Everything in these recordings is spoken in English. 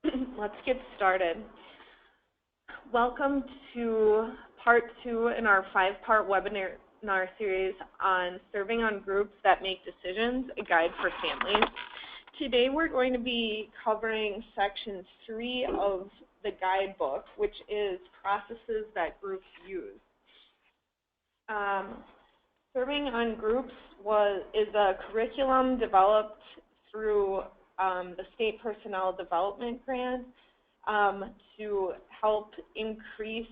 Let's get started. Welcome to part 2 in our 5-part webinar series on serving on groups that make decisions, a guide for families. Today we're going to be covering section 3 of the guidebook, which is processes that groups use. Serving on groups is a curriculum developed through the State Personnel Development Grant to help increase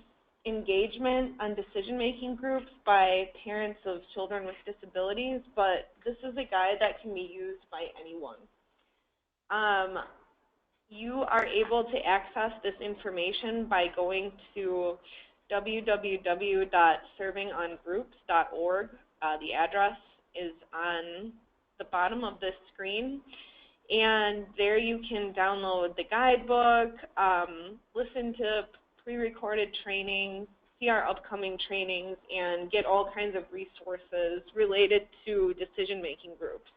engagement on decision-making groups by parents of children with disabilities, but this is a guide that can be used by anyone. You are able to access this information by going to www.servingongroups.org. The address is on the bottom of this screen, and there you can download the guidebook, listen to pre-recorded trainings, see our upcoming trainings, and get all kinds of resources related to decision-making groups.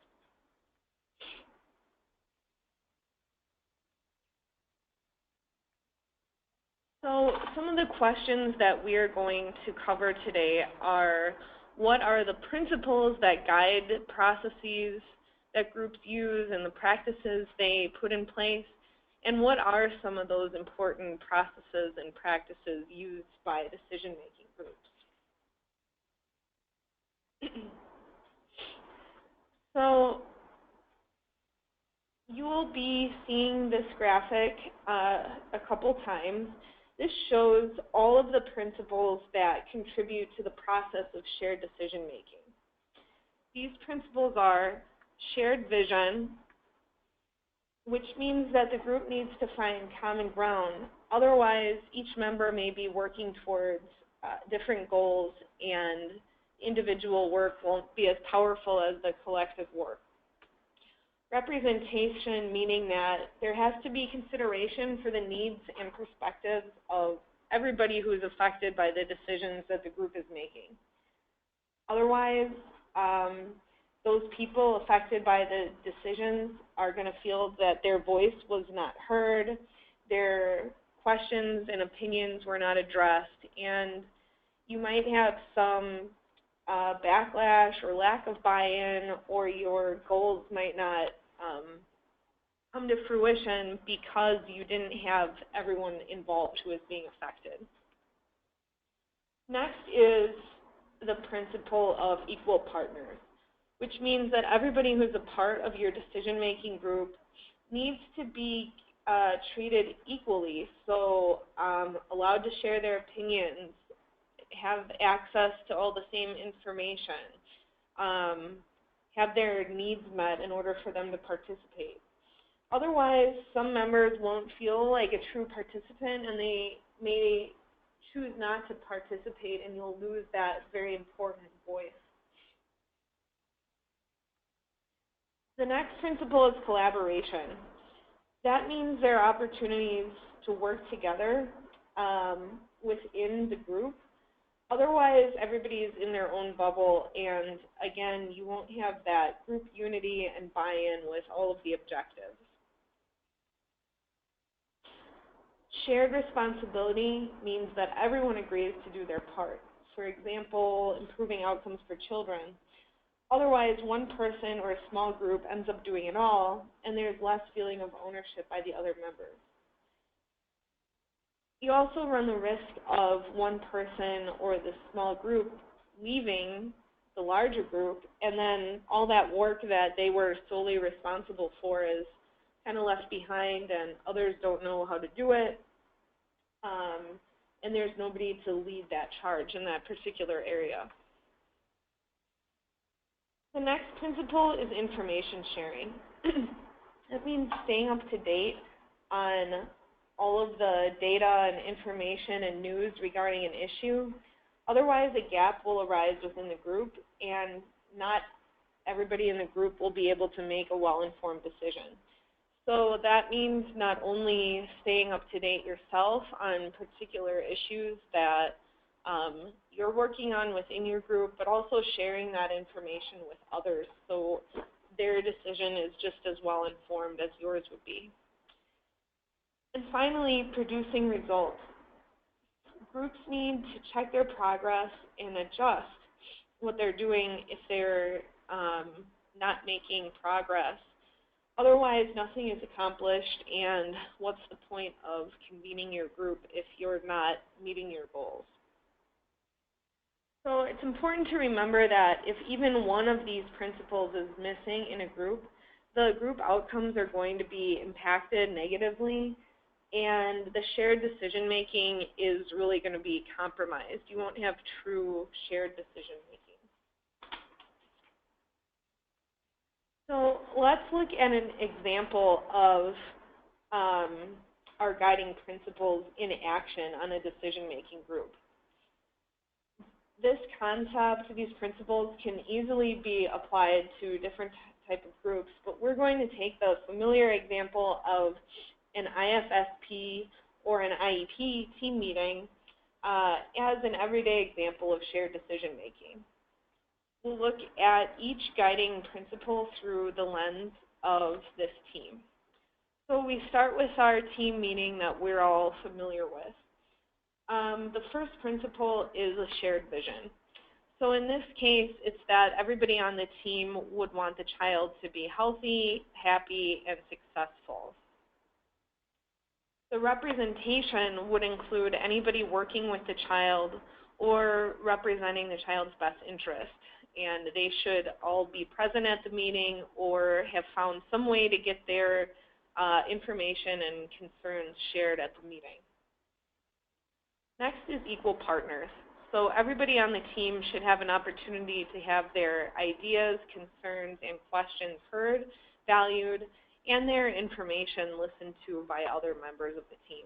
So some of the questions that we are going to cover today are, what are the principles that guide processes that groups use and the practices they put in place, and what are some of those important processes and practices used by decision-making groups? So you will be seeing this graphic a couple times. This shows all of the principles that contribute to the process of shared decision-making. These principles are shared vision, which means that the group needs to find common ground. Otherwise, each member may be working towards different goals, and individual work won't be as powerful as the collective work. Representation, meaning that there has to be consideration for the needs and perspectives of everybody who is affected by the decisions that the group is making. Otherwise, those people affected by the decisions are going to feel that their voice was not heard, their questions and opinions were not addressed, and you might have some backlash or lack of buy-in, or your goals might not come to fruition because you didn't have everyone involved who is being affected. Next is the principle of equal partners, which means that everybody who's a part of your decision-making group needs to be treated equally, so allowed to share their opinions, have access to all the same information, have their needs met in order for them to participate. Otherwise, some members won't feel like a true participant, and they may choose not to participate, and you'll lose that very important voice. The next principle is collaboration. That means there are opportunities to work together within the group. Otherwise, everybody is in their own bubble, and again, you won't have that group unity and buy-in with all of the objectives. Shared responsibility means that everyone agrees to do their part. For example, improving outcomes for children. Otherwise, one person or a small group ends up doing it all, and there's less feeling of ownership by the other members. You also run the risk of one person or the small group leaving the larger group, and then all that work that they were solely responsible for is kind of left behind, and others don't know how to do it, and there's nobody to lead that charge in that particular area. The next principle is information sharing. That means staying up to date on all of the data and information and news regarding an issue. Otherwise, a gap will arise within the group, and not everybody in the group will be able to make a well-informed decision. So that means not only staying up to date yourself on particular issues that you're working on within your group, but also sharing that information with others so their decision is just as well informed as yours would be. And finally, producing results. Groups need to check their progress and adjust what they're doing if they're not making progress. Otherwise, nothing is accomplished, and what's the point of convening your group if you're not meeting your goals? So it's important to remember that if even one of these principles is missing in a group, the group outcomes are going to be impacted negatively, and the shared decision making is really going to be compromised. You won't have true shared decision making. So let's look at an example of our guiding principles in action on a decision-making group. This concept, these principles, can easily be applied to different type of groups, but we're going to take the familiar example of an IFSP or an IEP team meeting as an everyday example of shared decision-making. We'll look at each guiding principle through the lens of this team. So we start with our team meeting that we're all familiar with. The first principle is a shared vision. So in this case, it's that everybody on the team would want the child to be healthy, happy, and successful. The representation would include anybody working with the child or representing the child's best interest. And they should all be present at the meeting or have found some way to get their information and concerns shared at the meeting. Next is equal partners. So everybody on the team should have an opportunity to have their ideas, concerns, and questions heard, valued, and their information listened to by other members of the team.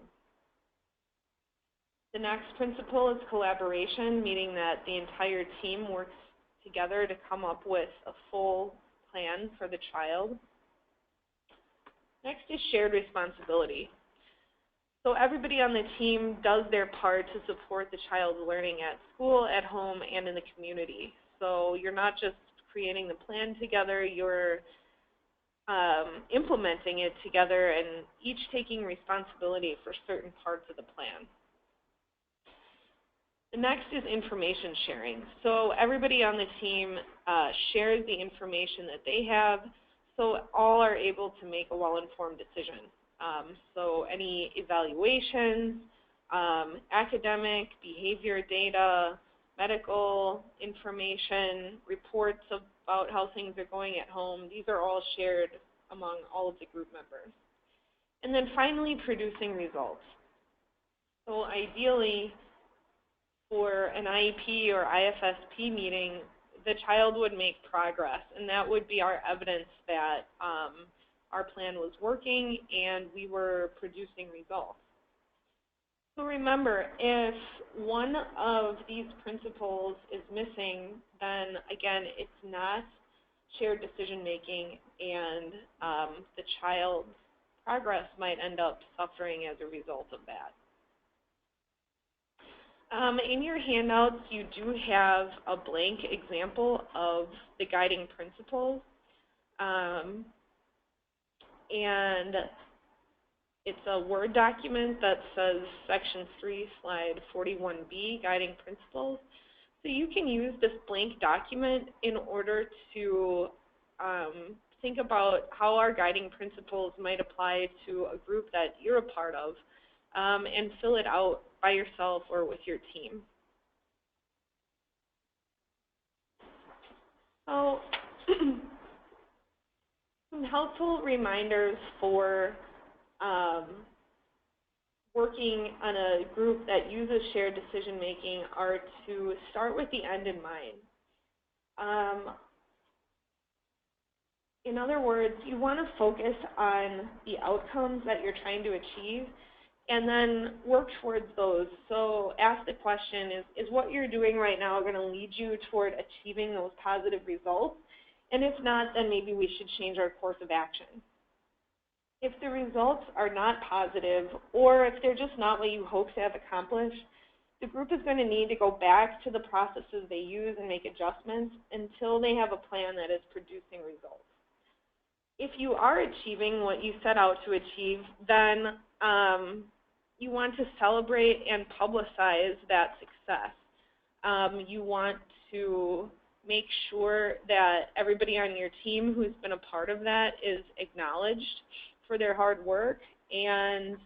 The next principle is collaboration, meaning that the entire team works together to come up with a full plan for the child. Next is shared responsibility. So everybody on the team does their part to support the child's learning at school, at home, and in the community. So you're not just creating the plan together, you're implementing it together and each taking responsibility for certain parts of the plan. The next is information sharing. So everybody on the team shares the information that they have, so all are able to make a well-informed decision. So any evaluations, academic, behavior data, medical information, reports about how things are going at home, these are all shared among all of the group members. And then finally, producing results. So ideally, for an IEP or IFSP meeting, the child would make progress, and that would be our evidence that our plan was working and we were producing results. So remember, if one of these principles is missing, then again, it's not shared decision making, and the child's progress might end up suffering as a result of that. In your handouts, you do have a blank example of the guiding principles. And it's a Word document that says Section 3, Slide 41B, Guiding Principles. So you can use this blank document in order to think about how our guiding principles might apply to a group that you're a part of, and fill it out by yourself or with your team. So some helpful reminders for working on a group that uses shared decision making are to start with the end in mind. In other words, you want to focus on the outcomes that you're trying to achieve and then work towards those. So ask the question, is what you're doing right now going to lead you toward achieving those positive results? And if not, then maybe we should change our course of action. If the results are not positive, or if they're just not what you hope to have accomplished, the group is going to need to go back to the processes they use and make adjustments until they have a plan that is producing results. If you are achieving what you set out to achieve, then you want to celebrate and publicize that success. You want to make sure that everybody on your team who's been a part of that is acknowledged for their hard work, and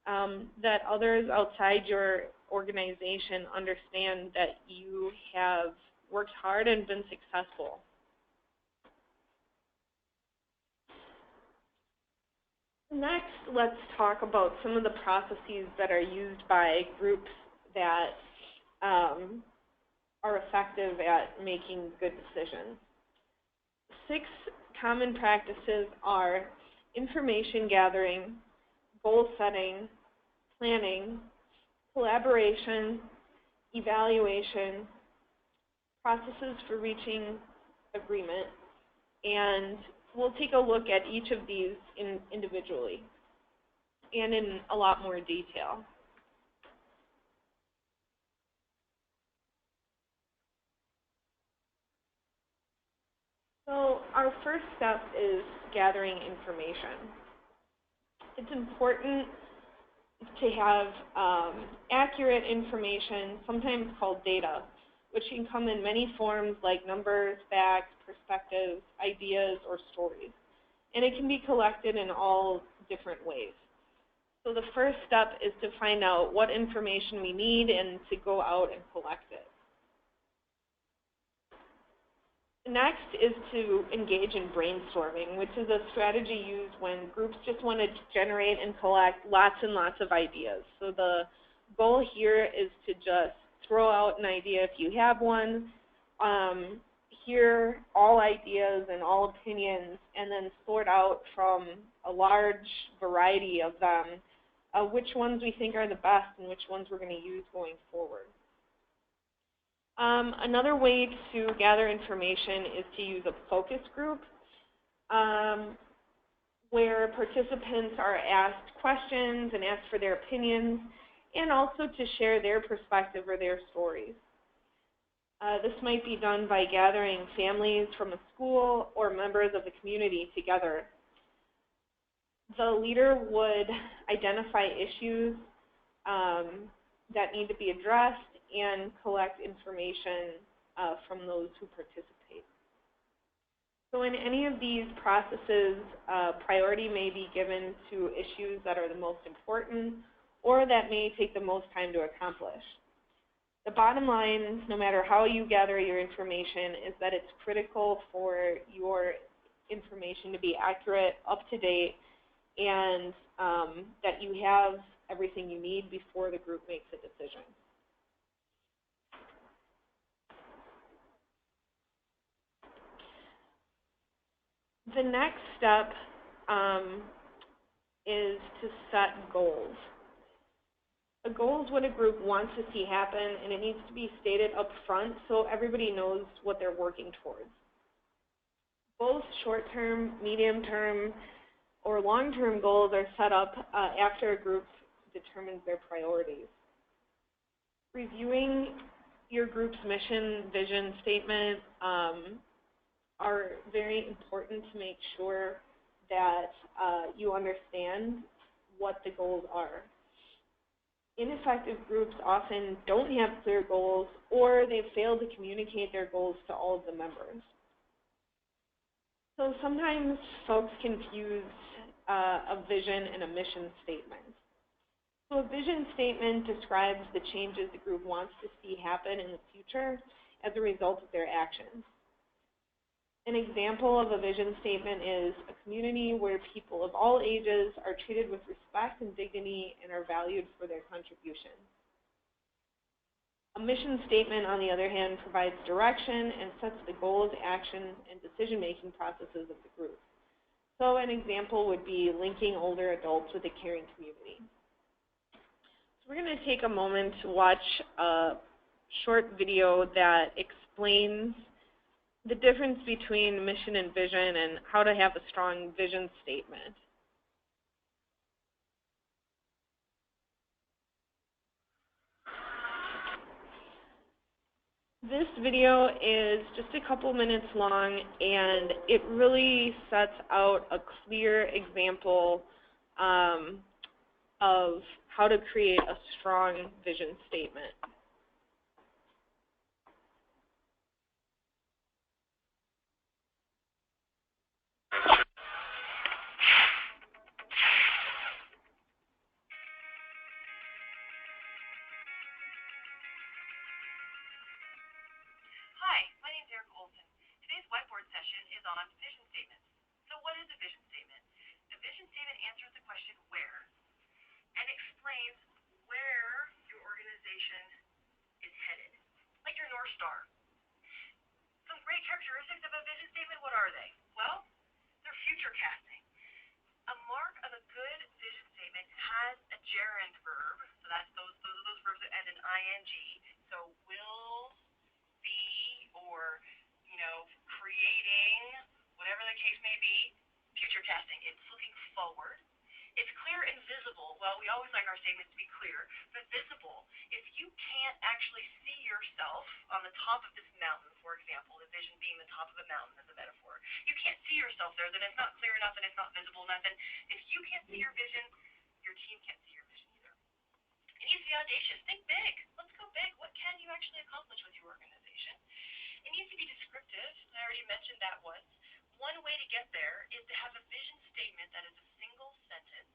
that others outside your organization understand that you have worked hard and been successful. Next, let's talk about some of the processes that are used by groups that are effective at making good decisions. 6 common practices are information gathering, goal setting, planning, collaboration, evaluation, processes for reaching agreement, and we'll take a look at each of these individually and in a lot more detail. So our first step is gathering information. It's important to have accurate information, sometimes called data, which can come in many forms like numbers, facts, perspectives, ideas, or stories. And it can be collected in all different ways. So the first step is to find out what information we need and to go out and collect it. Next is to engage in brainstorming, which is a strategy used when groups just want to generate and collect lots and lots of ideas. So the goal here is to just throw out an idea if you have one, hear all ideas and all opinions, and then sort out from a large variety of them which ones we think are the best and which ones we're going to use going forward. Another way to gather information is to use a focus group where participants are asked questions and asked for their opinions and also to share their perspective or their stories. This might be done by gathering families from a school or members of the community together. The leader would identify issues that need to be addressed and collect information from those who participate. So in any of these processes, priority may be given to issues that are the most important or that may take the most time to accomplish. The bottom line, no matter how you gather your information, is that it's critical for your information to be accurate, up to date, and that you have everything you need before the group makes a decision. The next step is to set goals. A goal is what a group wants to see happen, and it needs to be stated up front so everybody knows what they're working towards. Both short-term, medium-term, or long-term goals are set up after a group determines their priorities. Reviewing your group's mission, vision, statement are very important to make sure that you understand what the goals are. Ineffective groups often don't have clear goals, or they fail to communicate their goals to all of the members. So sometimes folks confuse a vision and a mission statement. So a vision statement describes the changes the group wants to see happen in the future as a result of their actions. An example of a vision statement is a community where people of all ages are treated with respect and dignity and are valued for their contribution. A mission statement, on the other hand, provides direction and sets the goals, actions, and decision-making processes of the group. So an example would be linking older adults with a caring community. So we're going to take a moment to watch a short video that explains the difference between mission and vision and how to have a strong vision statement. This video is just a couple minutes long, and it really sets out a clear example of how to create a strong vision statement. Hi, my name is Erica Olson. Today's whiteboard session is on vision statements. So what is a vision statement? A vision statement answers the question where and explains where your organization is headed, like your North Star. Some great characteristics of a vision statement, what are they? Well, they're future casting. A mark of a good vision statement has a gerund verb, so that's those are those verbs that end in ing. So will, be, or creating, whatever the case may be, future casting. It's looking forward. It's clear and visible. Well, we always like our statements to be clear, but visible. If you can't actually see yourself on the top of this mountain, for example, the vision being the top of a mountain as a metaphor, you can't see yourself there, then it's not clear enough and it's not visible enough. And if you can't see your vision, your team can't see your vision either. It needs to be audacious. Think big. Let's go big. What can you actually accomplish with your organization? It needs to be descriptive. I already mentioned that once. One way to get there is to have a vision statement that is a single sentence,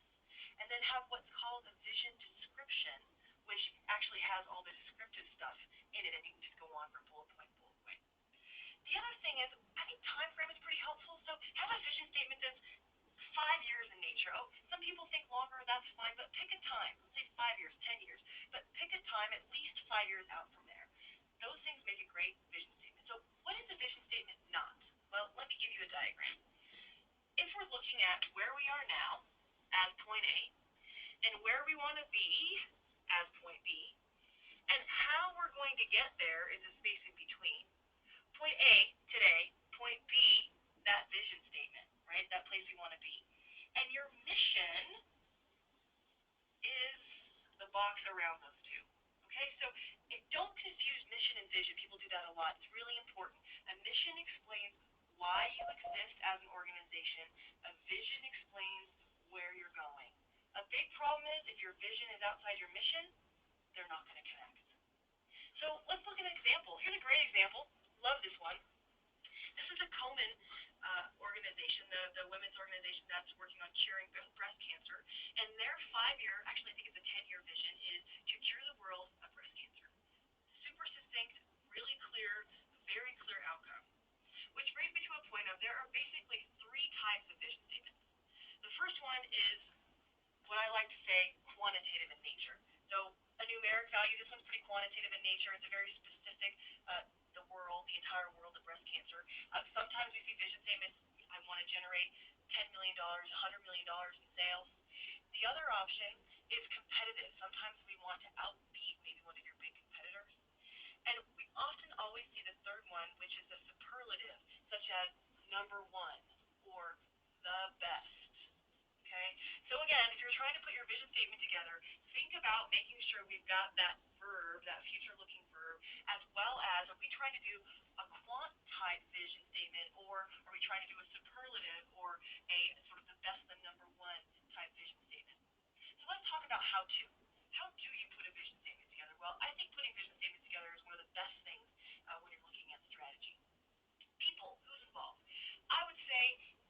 and then have what's called a vision description, which actually has all the descriptive stuff in it, and you can just go on from bullet point, bullet point. The other thing is, I think time frame is pretty helpful, so have a vision statement that's 5 years in nature. Oh, some people think longer, that's fine, but pick a time. Let's say 5 years, 10 years, but pick a time at least 5 years out from there. Those things make a great vision statement. So what is a vision statement not? Well, let me give you a diagram. If we're looking at where we are now as point A, and where we want to be as point B, and how we're going to get there is a space in between. Point A, today, point B, that vision statement, right? That place we want to be. And your mission is the box around those two. Okay, so don't confuse mission and vision. People do that a lot. It's really important. A mission explains why you exist as an organization. A vision explains where you're going. A big problem is if your vision is outside your mission, they're not going to connect. So let's look at an example. Here's a great example. Love this one. This is a Komen organization, the women's organization that's working on curing breast cancer. And their 5-year, actually I think it's a 10-year vision, is to cure the world of breast cancer. Super succinct, really clear, very clear outcome. Which brings me to a point of there are basically 3 types of vision statements. The first one is what I like to say quantitative in nature. So a numeric value, this one's pretty quantitative in nature. It's a very specific, the world, the entire world of breast cancer. Sometimes we see vision statements, I want to generate $10 million, $100 million in sales. The other option is competitive. Sometimes we want to outbeat maybe one of your big competitors. And we often always see the third one, which is a superlative, such as number 1 or the best. Okay? So again, if you're trying to put your vision statement together, think about making sure we've got that verb, that future-looking verb, as well as, are we trying to do a quant-type vision statement, or are we trying to do a superlative, or a sort of the best than number 1 type vision statement? So let's talk about how to. How do you put a vision statement together? Well, I think putting vision statements together is one of the best things when you're looking at strategy. People, who's involved? I would say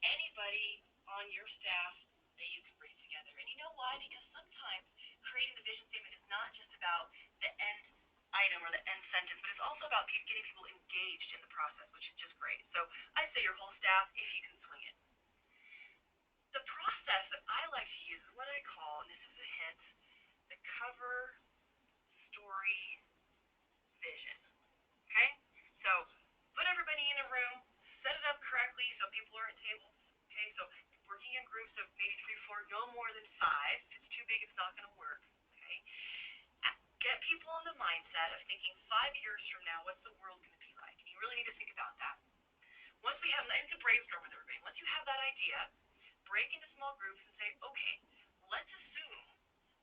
anybody on your staff that you can bring together. And you know why? Because sometimes creating the vision statement is not just about the end item or the end sentence, but it's also about getting people engaged in the process, which is just great. So I'd say your whole staff, if you can swing it. The process that I like to use is what I call, and this is a hint, the cover story vision. Okay? So put everybody in a room, set it up correctly so people are at tables. Okay? So working in groups of maybe 3 or 4, no more than 5. If it's too big, it's not going to work. Okay? Get people in the mindset of thinking 5 years from now, what's the world going to be like? And you really need to think about that. Once we have, and to brainstorm with everybody, once you have that idea, break into small groups and say, okay, let's assume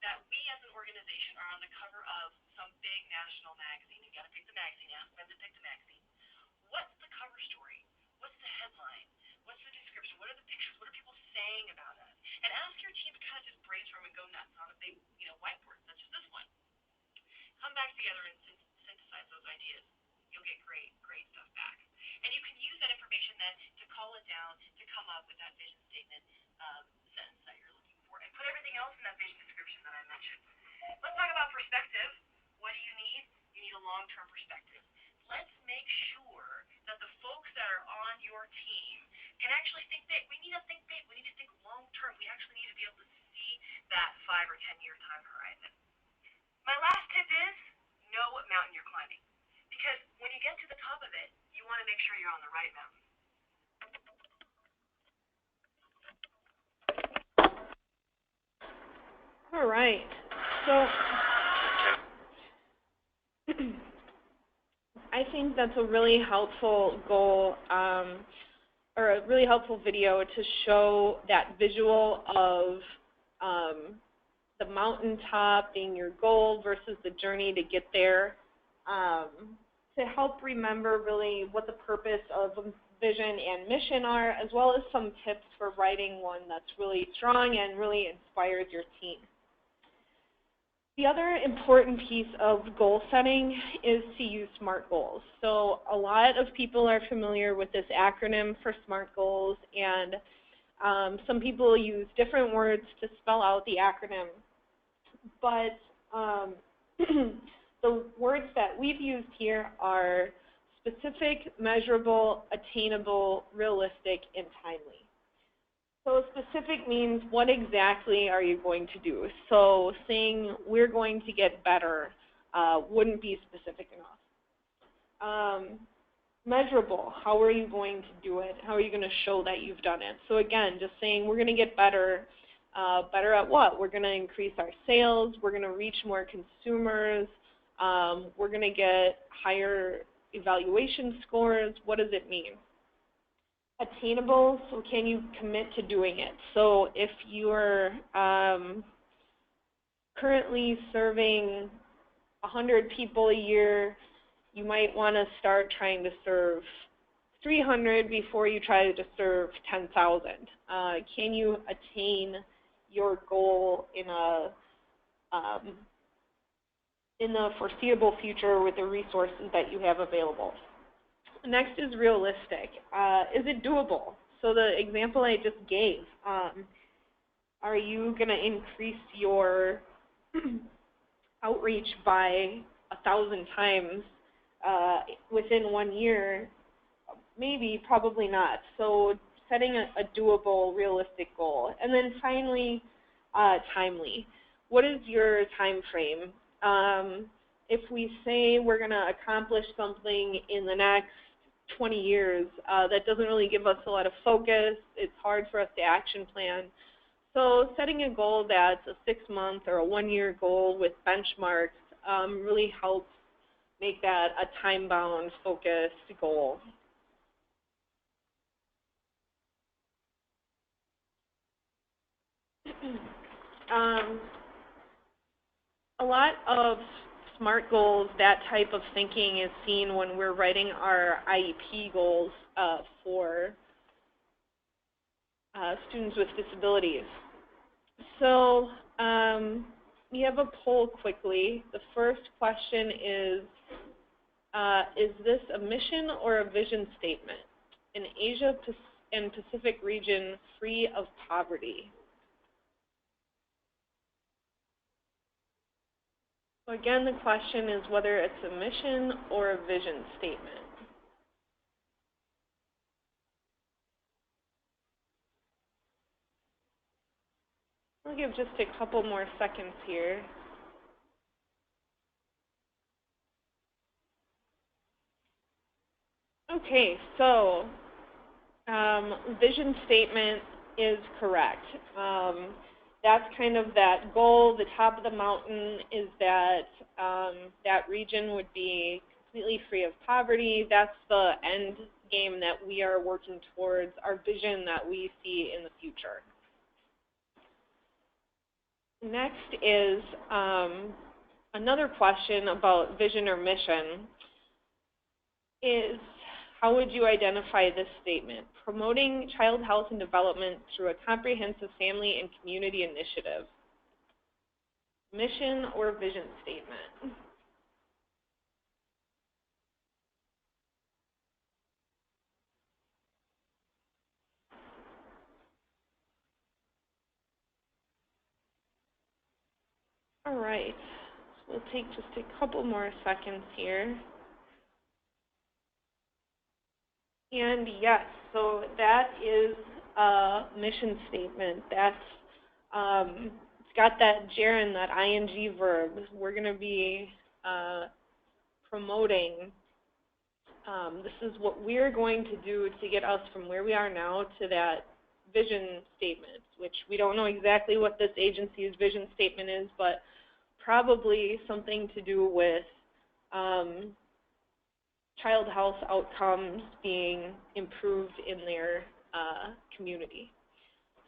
that we as an organization organization are on the cover of some big national magazine. You got to pick the magazine. Ask them to pick the magazine. What's the cover story? What's the headline? What's the description? What are the pictures? What are people saying about us? And ask your team to kind of just brainstorm and go nuts on a big, whiteboard such as this one. Come back together and synthesize those ideas. You'll get great stuff back. And you can use that information then to call it down to come up with that vision statement sentence that you're looking for. And put everything else in that vision description that I mentioned. Let's talk about perspective. What do you need? You need a long-term perspective. Let's make sure that the folks that are on your team can actually think big. We need to think big. We need to think long-term. We actually need to be able to see that 5 or 10-year time horizon. My last tip is know what mountain you're climbing. Because when you get to the top of it, you want to make sure you're on the right mountain. All right. So I think that's a really helpful goal or a really helpful video to show that visual of the mountaintop being your goal versus the journey to get there, to help remember really what the purpose of vision and mission are, as well as some tips for writing one that's really strong and really inspires your team. The other important piece of goal setting is to use SMART goals. So a lot of people are familiar with this acronym for SMART goals, and some people use different words to spell out the acronym. But the words that we've used here are specific, measurable, attainable, realistic, and timely. So specific means what exactly are you going to do? So saying we're going to get better wouldn't be specific enough. Measurable, how are you going to do it? How are you going to show that you've done it? So again, just saying we're going to get better. Better at what? We're going to increase our sales. We're going to reach more consumers. We're going to get higher evaluation scores. What does it mean? Attainable, so can you commit to doing it? So if you're currently serving 100 people a year, you might want to start trying to serve 300 before you try to serve 10,000. Can you attain your goal in the foreseeable future with the resources that you have available? Next is realistic. Is it doable? So the example I just gave, are you going to increase your outreach by 1,000 times within 1 year? Maybe, probably not. So setting a doable, realistic goal. And then finally, timely. What is your time frame? If we say we're going to accomplish something in the next 20 years, that doesn't really give us a lot of focus. It's hard for us to action plan. So setting a goal that's a 6-month or a 1-year goal with benchmarks really helps make that a time-bound, focused goal. A lot of SMART goals, that type of thinking is seen when we're writing our IEP goals for students with disabilities. So we have a poll quickly. The first question is this a mission or a vision statement? An Asia and Pacific region free of poverty. So again, the question is whether it's a mission or a vision statement. I'll give just a couple more seconds here. Okay, so vision statement is correct. That's kind of that goal. The top of the mountain is that that region would be completely free of poverty. That's the end game that we are working towards, our vision that we see in the future. Next is another question about vision or mission is, how would you identify this statement? Promoting child health and development through a comprehensive family and community initiative. Mission or vision statement? All right, so we'll take just a couple more seconds here. And yes, so that is a mission statement. That's it's got that gerund, that ing verb. We're going to be promoting. This is what we're going to do to get us from where we are now to that vision statement, which we don't know exactly what this agency's vision statement is, but probably something to do with child health outcomes being improved in their community.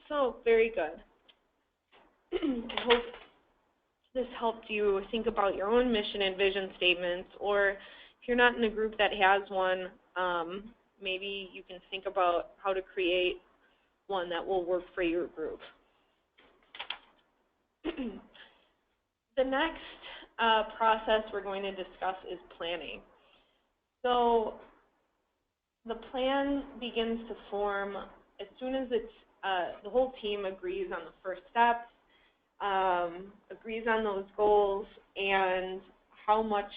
So, very good. I hope this helped you think about your own mission and vision statements, or if you're not in a group that has one, maybe you can think about how to create one that will work for your group. The next process we're going to discuss is planning. So the plan begins to form as soon as it's, the whole team agrees on the first steps, agrees on those goals and how much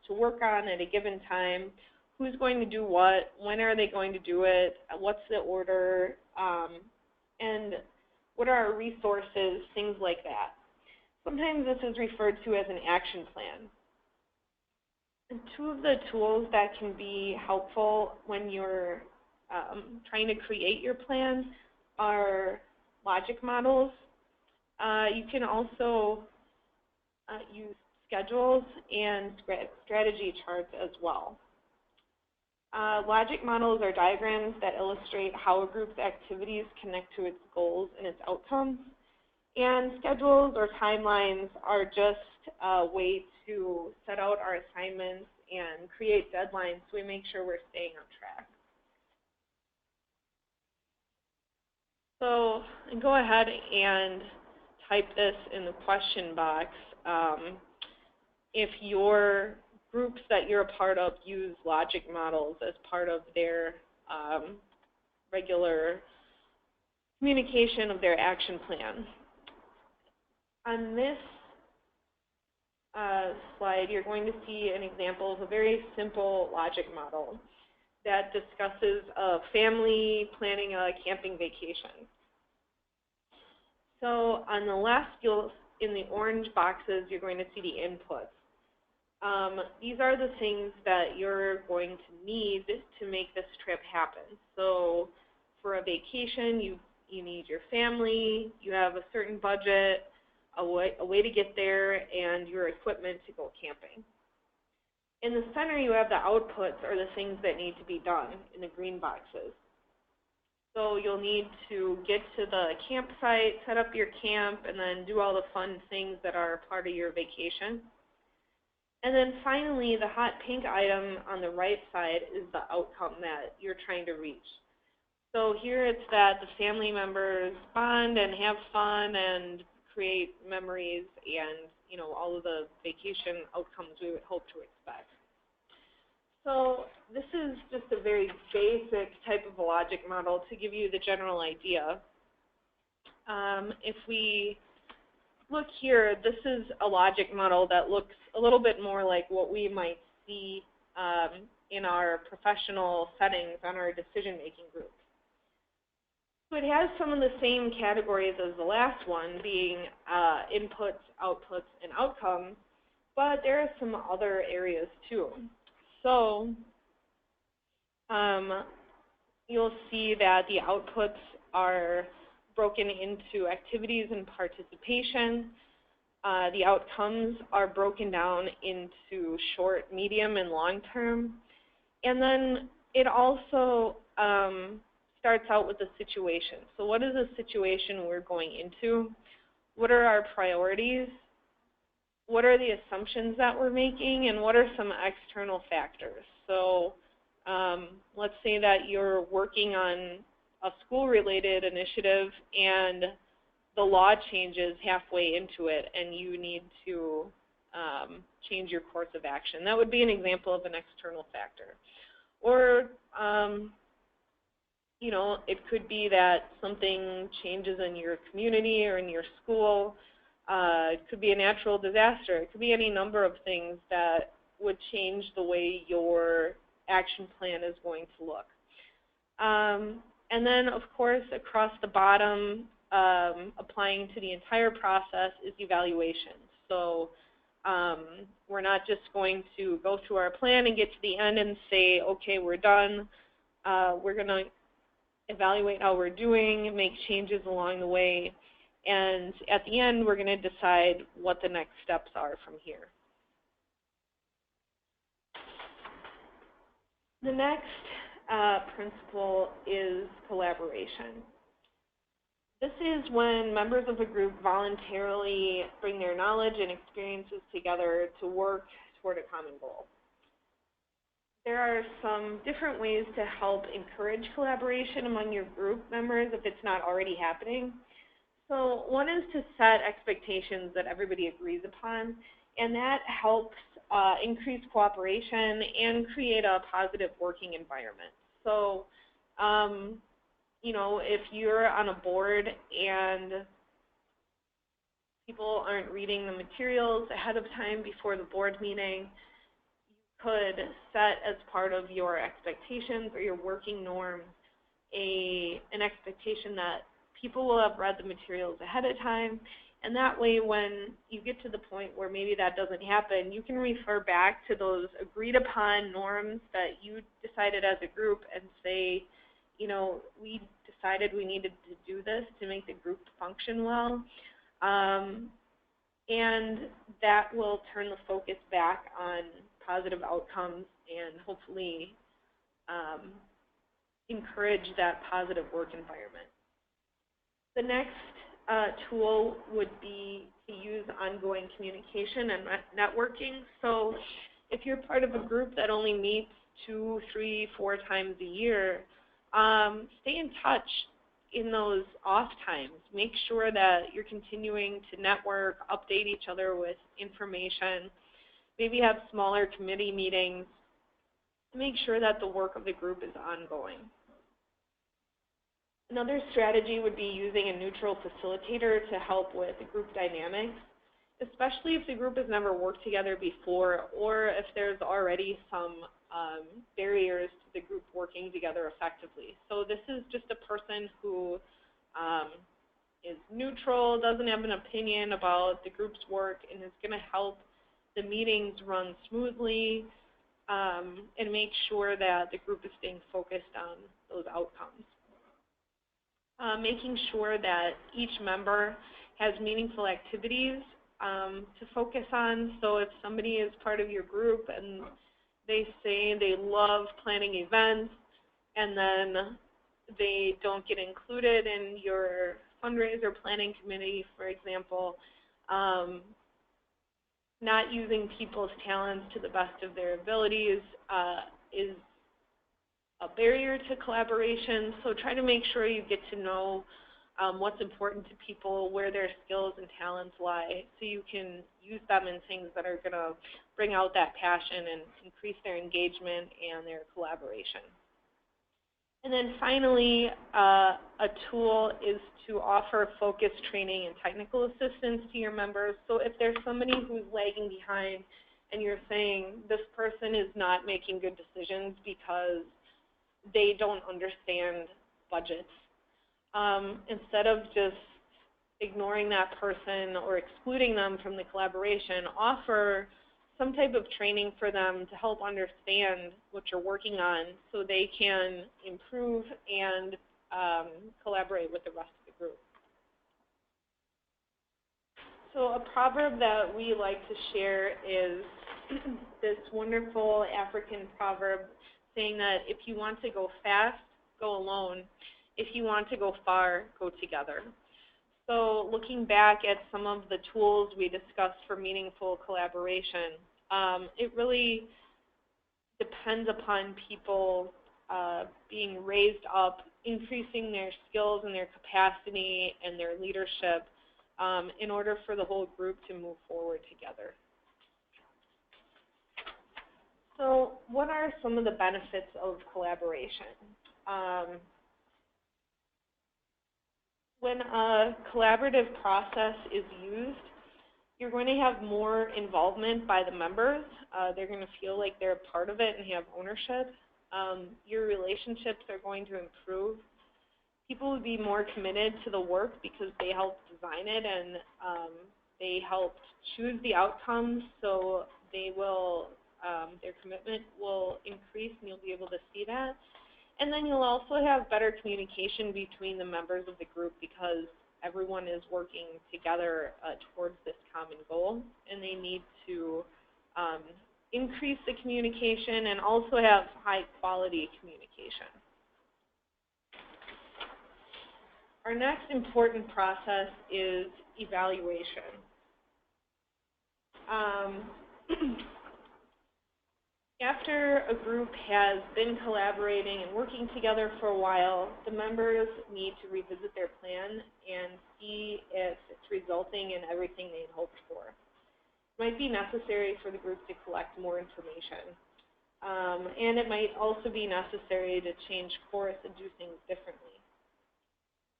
to work on at a given time, who's going to do what, when are they going to do it, what's the order, and what are our resources, things like that. Sometimes this is referred to as an action plan. And two of the tools that can be helpful when you're trying to create your plan are logic models. You can also use schedules and strategy charts as well. Logic models are diagrams that illustrate how a group's activities connect to its goals and its outcomes. And schedules or timelines are just a way to set out our assignments and create deadlines so we make sure we're staying on track. So go ahead and type this in the question box. If your groups that you're a part of use logic models as part of their regular communication of their action plan. On this slide, you're going to see an example of a very simple logic model that discusses a family planning a camping vacation. So on the left, in the orange boxes, you're going to see the inputs. These are the things that you're going to need to make this trip happen. So for a vacation, you need your family, you have a certain budget, a way to get there, and your equipment to go camping. In the center, you have the outputs, or the things that need to be done in the green boxes. So you'll need to get to the campsite, set up your camp, and then do all the fun things that are part of your vacation. And then finally, the hot pink item on the right side is the outcome that you're trying to reach. So here it's that the family members bond and have fun and create memories and, you know, all of the vacation outcomes we would hope to expect. So this is just a very basic type of a logic model to give you the general idea. If we look here, this is a logic model that looks a little bit more like what we might see in our professional settings on our decision-making groups. So it has some of the same categories as the last one, being inputs, outputs, and outcomes, but there are some other areas too. So you'll see that the outputs are broken into activities and participation. The outcomes are broken down into short, medium, and long term. And then it also starts out with the situation. So what is the situation we're going into? what are our priorities, what are the assumptions that we're making, and what are some external factors. So let's say that you're working on a school-related initiative and the law changes halfway into it and you need to change your course of action. That would be an example of an external factor. Or, you know, it could be that something changes in your community or in your school. It could be a natural disaster. It could be any number of things that would change the way your action plan is going to look. And then, of course, across the bottom, applying to the entire process is evaluation. So we're not just going to go through our plan and get to the end and say, okay, we're done. We're going to evaluate how we're doing, make changes along the way, and at the end, we're going to decide what the next steps are from here. The next principle is collaboration. This is when members of a group voluntarily bring their knowledge and experiences together to work toward a common goal. There are some different ways to help encourage collaboration among your group members if it's not already happening. So one is to set expectations that everybody agrees upon, and that helps increase cooperation and create a positive working environment. So, you know, if you're on a board and people aren't reading the materials ahead of time before the board meeting, you could set as part of your expectations or your working norms an expectation that people will have read the materials ahead of time, and that way when you get to the point where maybe that doesn't happen, you can refer back to those agreed upon norms that you decided as a group and say, you know, we decided we needed to do this to make the group function well, and that will turn the focus back on positive outcomes and hopefully encourage that positive work environment. The next tool would be to use ongoing communication and networking. So if you're part of a group that only meets 2, 3, 4 times a year, stay in touch in those off times. Make sure that you're continuing to network, update each other with information, maybe have smaller committee meetings to make sure that the work of the group is ongoing. Another strategy would be using a neutral facilitator to help with group dynamics, especially if the group has never worked together before or if there's already some barriers to the group working together effectively. So this is just a person who is neutral, doesn't have an opinion about the group's work, and is going to help the meetings run smoothly and make sure that the group is staying focused on those outcomes. Making sure that each member has meaningful activities to focus on. So if somebody is part of your group and they say they love planning events and then they don't get included in your fundraiser planning committee, for example, not using people's talents to the best of their abilities is a barrier to collaboration. So try to make sure you get to know what's important to people, where their skills and talents lie, so you can use them in things that are going to bring out that passion and increase their engagement and their collaboration. And then finally, a tool is to offer focused training and technical assistance to your members. So if there's somebody who's lagging behind and you're saying this person is not making good decisions because they don't understand budgets, instead of just ignoring that person or excluding them from the collaboration, offer some type of training for them to help understand what you're working on so they can improve and collaborate with the rest of the group. So a proverb that we like to share is this wonderful African proverb saying that if you want to go fast, go alone. If you want to go far, go together. So looking back at some of the tools we discussed for meaningful collaboration, it really depends upon people being raised up, increasing their skills and their capacity and their leadership in order for the whole group to move forward together. So what are some of the benefits of collaboration? When a collaborative process is used, you're going to have more involvement by the members. They're going to feel like they're a part of it and have ownership. Your relationships are going to improve. People will be more committed to the work because they helped design it and they helped choose the outcomes, so they will, their commitment will increase and you'll be able to see that. And then you'll also have better communication between the members of the group because everyone is working together towards this common goal, and they need to increase the communication and also have high quality communication. Our next important process is evaluation. After a group has been collaborating and working together for a while, the members need to revisit their plan and see if it's resulting in everything they had hoped for. It might be necessary for the group to collect more information. And it might also be necessary to change course and do things differently.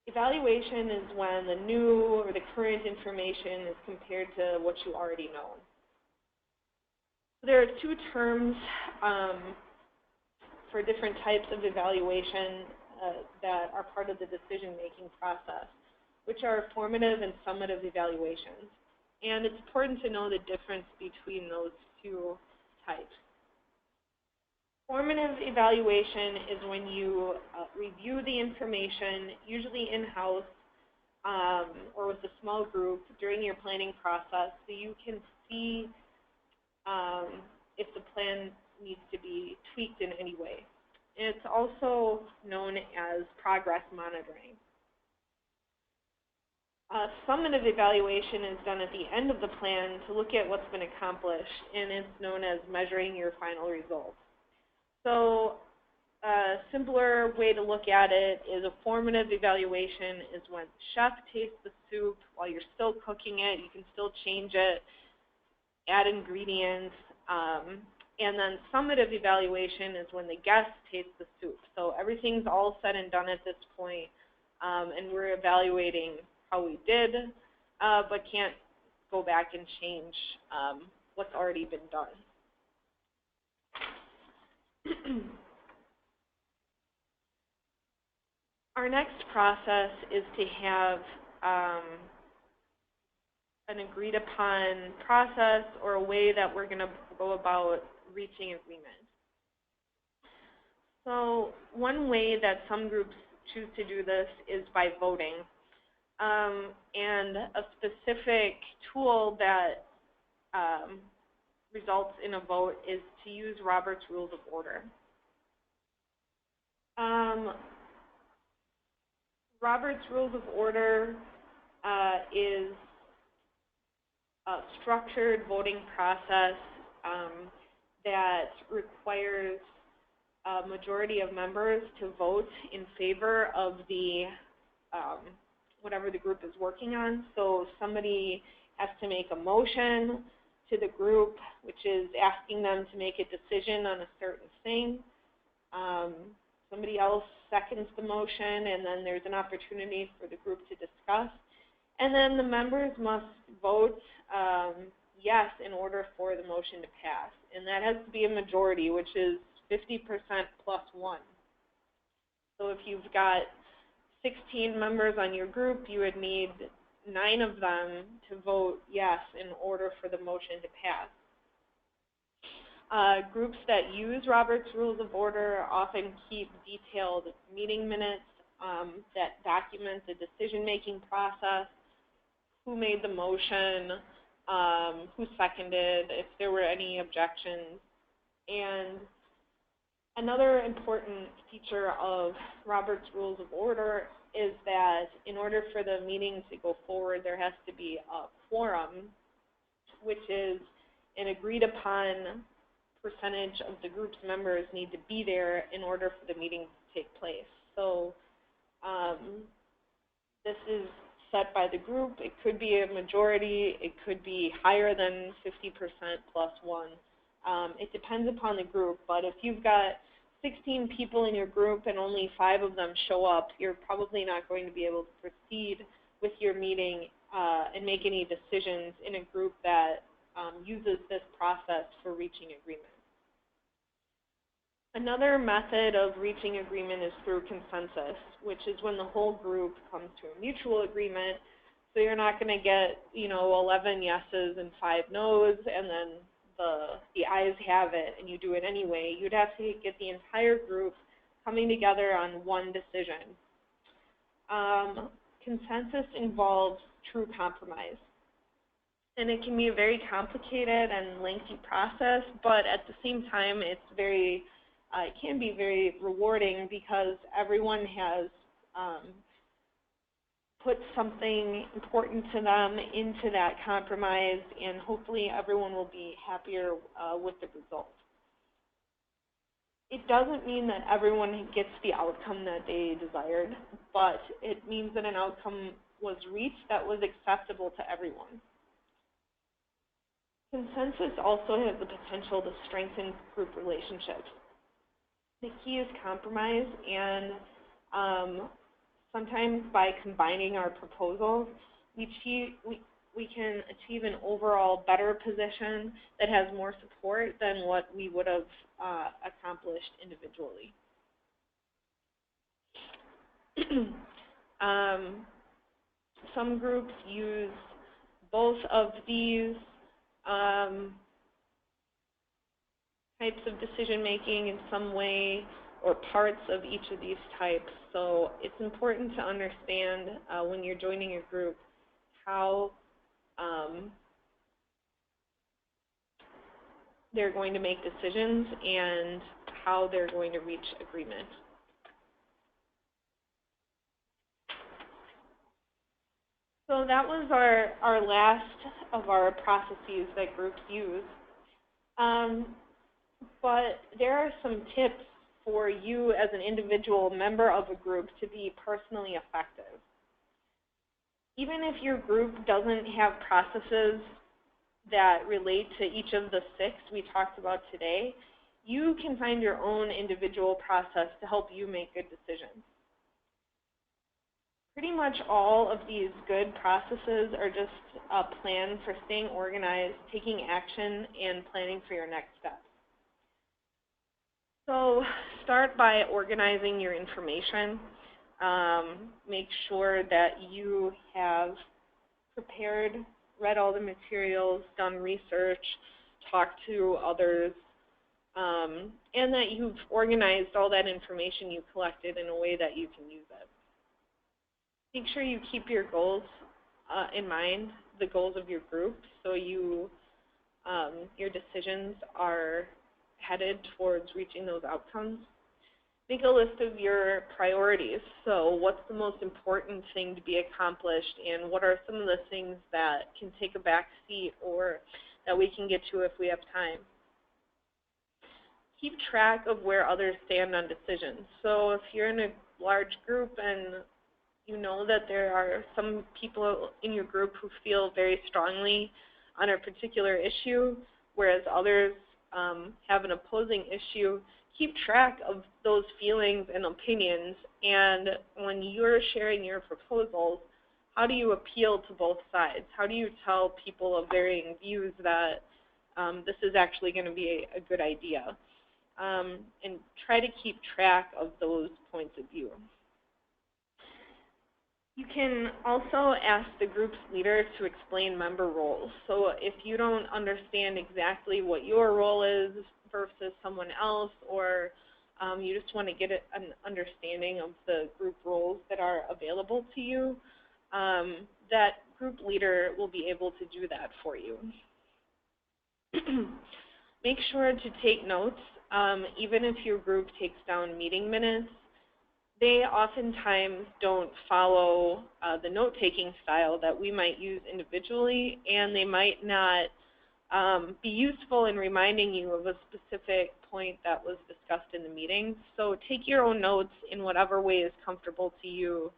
Evaluation is when the new or the current information is compared to what you already know. There are two terms for different types of evaluation that are part of the decision-making process, which are formative and summative evaluations. And it's important to know the difference between those two types. Formative evaluation is when you review the information, usually in-house or with a small group during your planning process, so you can see if the plan needs to be tweaked in any way. And it's also known as progress monitoring. Summative evaluation is done at the end of the plan to look at what's been accomplished, and it's known as measuring your final results. So a simpler way to look at it is a formative evaluation is when the chef tastes the soup while you're still cooking it. You can still change it, add ingredients, and then summative evaluation is when the guest tastes the soup. So everything's all said and done at this point, and we're evaluating how we did, but can't go back and change what's already been done. Our next process is to have an agreed upon process or a way that we're going to go about reaching agreement. So one way that some groups choose to do this is by voting. And a specific tool that results in a vote is to use Robert's Rules of Order. Robert's Rules of Order is a structured voting process that requires a majority of members to vote in favor of the whatever the group is working on. So somebody has to make a motion to the group, which is asking them to make a decision on a certain thing. Somebody else seconds the motion, and then there's an opportunity for the group to discuss. And then the members must vote yes in order for the motion to pass. And that has to be a majority, which is 50% plus 1. So if you've got 16 members on your group, you would need 9 of them to vote yes in order for the motion to pass. Groups that use Robert's Rules of Order often keep detailed meeting minutes that document the decision-making process, who made the motion, who seconded, if there were any objections. And another important feature of Robert's Rules of Order is that in order for the meeting to go forward, there has to be a quorum, which is an agreed upon percentage of the group's members need to be there in order for the meeting to take place. So this is set by the group. It could be a majority. It could be higher than 50% plus one. It depends upon the group, but if you've got 16 people in your group and only 5 of them show up, you're probably not going to be able to proceed with your meeting and make any decisions in a group that uses this process for reaching agreement. Another method of reaching agreement is through consensus, which is when the whole group comes to a mutual agreement. So you're not going to get, 11 yeses and 5 no's, and then the ayes have it, and you do it anyway. You'd have to get the entire group coming together on one decision. Consensus involves true compromise. And it can be a very complicated and lengthy process, but at the same time, it can be very rewarding because everyone has put something important to them into that compromise, and hopefully everyone will be happier with the result. It doesn't mean that everyone gets the outcome that they desired, but it means that an outcome was reached that was acceptable to everyone. Consensus also has the potential to strengthen group relationships. The key is compromise, and sometimes by combining our proposals, we can achieve an overall better position that has more support than what we would have accomplished individually. Some groups use both of these types of decision-making in some way, or parts of each of these types. So it's important to understand when you're joining a group how they're going to make decisions and how they're going to reach agreement. So that was our last of our processes that groups use. But there are some tips for you as an individual member of a group to be personally effective. Even if your group doesn't have processes that relate to each of the 6 we talked about today, you can find your own individual process to help you make good decisions. Pretty much all of these good processes are just a plan for staying organized, taking action, and planning for your next steps. So start by organizing your information. Make sure that you have prepared, read all the materials, done research, talked to others, and that you've organized all that information you collected in a way that you can use it. Make sure you keep your goals in mind, the goals of your group, so your decisions are headed towards reaching those outcomes. Make a list of your priorities. So what's the most important thing to be accomplished, and what are some of the things that can take a back seat or that we can get to if we have time. Keep track of where others stand on decisions. So if you're in a large group and you know that there are some people in your group who feel very strongly on a particular issue, whereas others have an opposing issue, keep track of those feelings and opinions, and when you're sharing your proposals, how do you appeal to both sides? How do you tell people of varying views that this is actually going to be a good idea? And try to keep track of those points of view. You can also ask the group's leader to explain member roles. So if you don't understand exactly what your role is versus someone else, or you just want to get an understanding of the group roles that are available to you, that group leader will be able to do that for you. Make sure to take notes, even if your group takes down meeting minutes. they oftentimes don't follow the note-taking style that we might use individually, and they might not be useful in reminding you of a specific point that was discussed in the meeting. So take your own notes in whatever way is comfortable to you.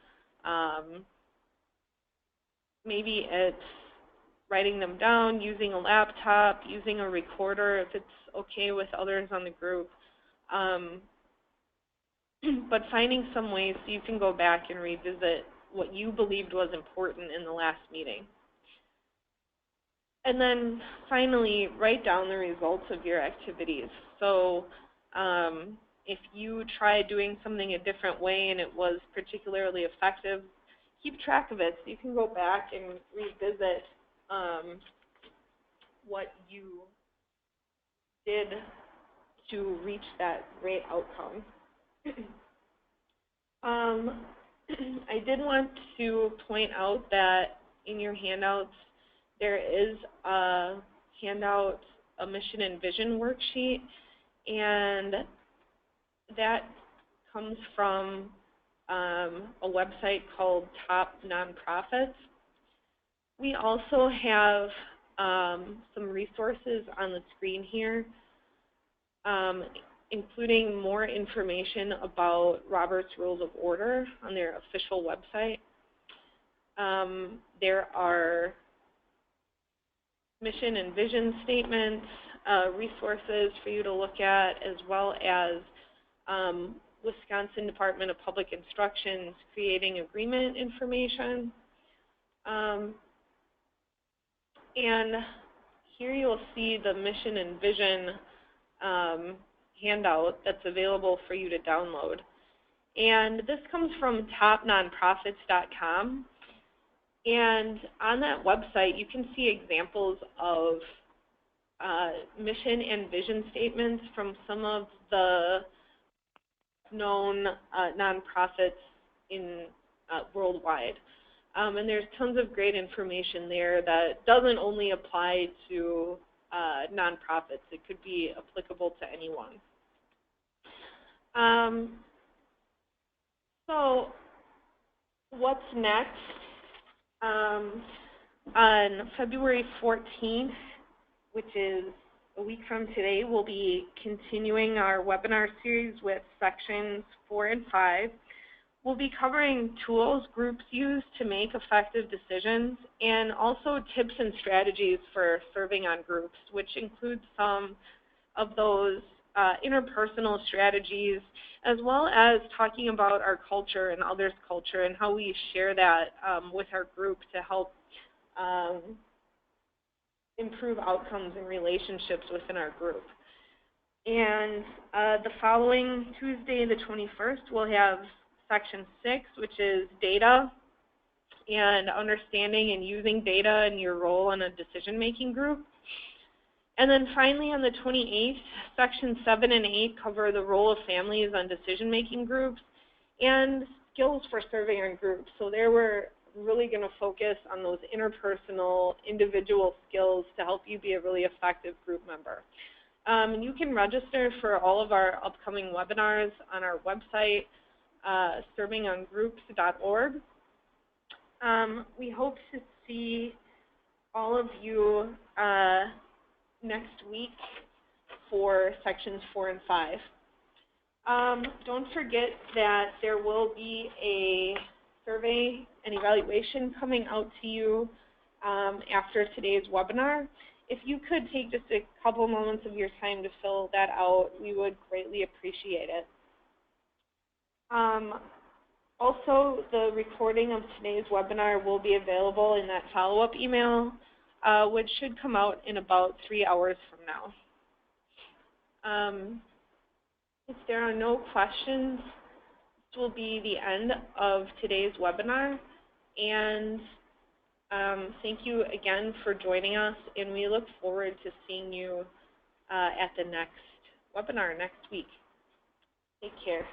Maybe it's writing them down, using a laptop, using a recorder if it's okay with others on the group. But finding some ways so you can go back and revisit what you believed was important in the last meeting. And then finally, write down the results of your activities. So if you tried doing something a different way and it was particularly effective, keep track of it so you can go back and revisit what you did to reach that great outcome. I did want to point out that in your handouts there is a handout, a mission and vision worksheet, and that comes from a website called Top Nonprofits. We also have some resources on the screen here, including more information about Robert's Rules of Order on their official website. There are mission and vision statements, resources for you to look at, as well as Wisconsin Department of Public Instruction's creating agreement information. And here you'll see the mission and vision handout that's available for you to download. And this comes from topnonprofits.com. And on that website, you can see examples of mission and vision statements from some of the known nonprofits in worldwide. And there's tons of great information there that doesn't only apply to nonprofits. It could be applicable to anyone. So what's next? On February 14th, which is a week from today, we'll be continuing our webinar series with sections 4 and 5. We'll be covering tools groups use to make effective decisions, and also tips and strategies for serving on groups, which includes some of those interpersonal strategies, as well as talking about our culture and others' culture and how we share that with our group to help improve outcomes and relationships within our group. And the following Tuesday, the 21st, we'll have section 6, which is data and understanding and using data in your role in a decision-making group. And then finally, on the 28th, section 7 and 8 cover the role of families on decision-making groups and skills for serving on groups. So there we're really going to focus on those interpersonal, individual skills to help you be a really effective group member. You can register for all of our upcoming webinars on our website, servingongroups.org. We hope to see all of you next week for sections 4 and 5. Don't forget that there will be a survey and evaluation coming out to you after today's webinar. If you could take just a couple moments of your time to fill that out, we would greatly appreciate it. Also, the recording of today's webinar will be available in that follow-up email, which should come out in about 3 hours from now. If there are no questions, this will be the end of today's webinar. And thank you again for joining us, and we look forward to seeing you at the next webinar next week. Take care.